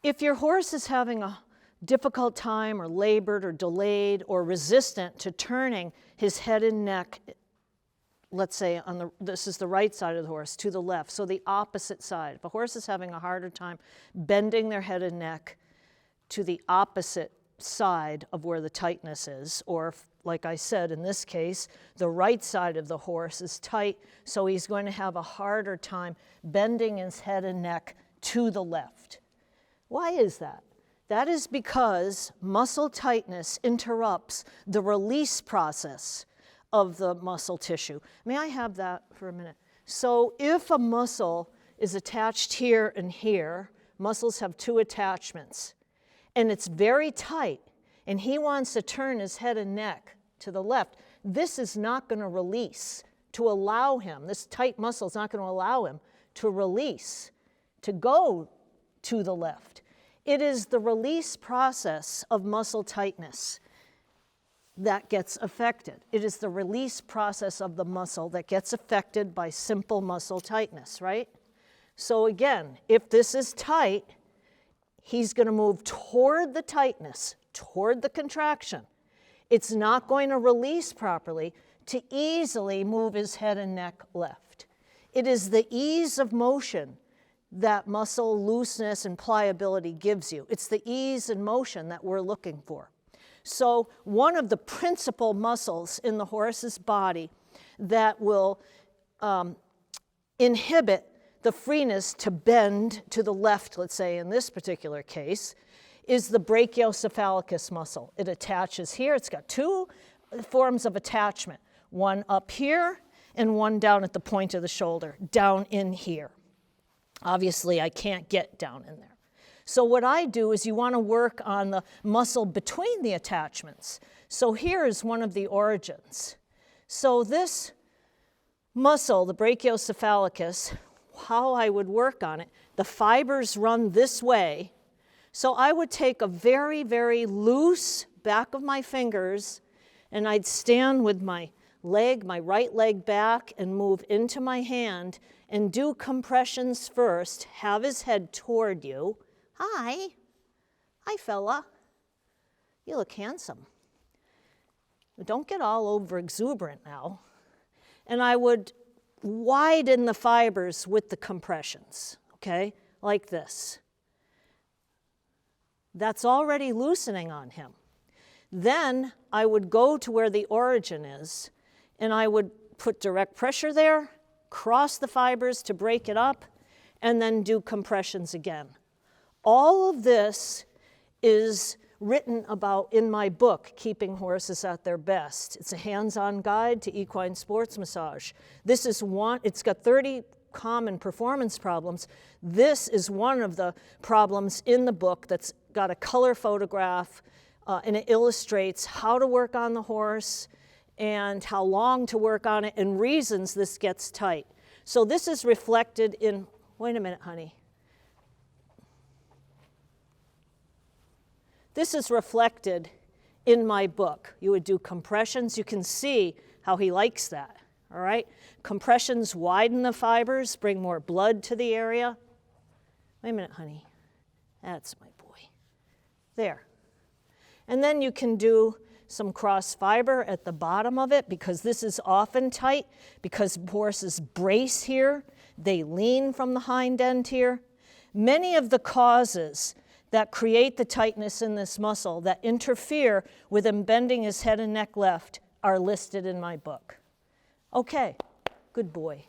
If your horse is having a difficult time or labored or delayed or resistant to turning his head and neck, let's say this is the right side of the horse, to the left, so the opposite side. If a horse is having a harder time bending their head and neck to the opposite side of where the tightness is, or like I said, in this case, the right side of the horse is tight, so he's going to have a harder time bending his head and neck to the left. Why is that? That is because muscle tightness interrupts the release process of the muscle tissue. May I have that for a minute? So if a muscle is attached here and here, muscles have two attachments, and it's very tight, and he wants to turn his head and neck to the left, this is not going to release to allow him, this tight muscle is not going to allow him to release, to go to the left. It is the release process of muscle tightness that gets affected. It is the release process of the muscle that gets affected by simple muscle tightness, right? So again, if this is tight, he's going to move toward the tightness, toward the contraction. It's not going to release properly to easily move his head and neck left. It is the ease of motion that muscle looseness and pliability gives you. It's the ease and motion that we're looking for. So one of the principal muscles in the horse's body that will inhibit the freeness to bend to the left, let's say in this particular case, is the brachiocephalicus muscle. It attaches here. It's got two forms of attachment, one up here and one down at the point of the shoulder, down in here. Obviously, I can't get down in there. So what I do is you want to work on the muscle between the attachments. So here is one of the origins. So this muscle, the brachiocephalicus, how I would work on it, the fibers run this way. So I would take a very, very loose back of my fingers, and I'd stand with my leg, my right leg back, and move into my hand and do compressions first. Have his head toward you. Hi. Hi, fella. You look handsome. Don't get all over exuberant now. And I would widen the fibers with the compressions, okay, like this. That's already loosening on him. Then I would go to where the origin is, and I would put direct pressure there, cross the fibers to break it up, and then do compressions again. All of this is written about in my book, Keeping Horses at Their Best. It's a hands-on guide to equine sports massage. This is one, it's got 30 common performance problems. This is one of the problems in the book that's got a color photograph, and it illustrates how to work on the horse and how long to work on it and reasons this gets tight. So this is reflected in, wait a minute, honey. This is reflected in my book. You would do compressions. You can see how he likes that, all right? Compressions widen the fibers, bring more blood to the area. Wait a minute, honey. That's my boy. There. And then you can do some cross fiber at the bottom of it, because this is often tight, because horses brace here. They lean from the hind end here. Many of the causes that create the tightness in this muscle that interfere with him bending his head and neck left are listed in my book. Okay, good boy.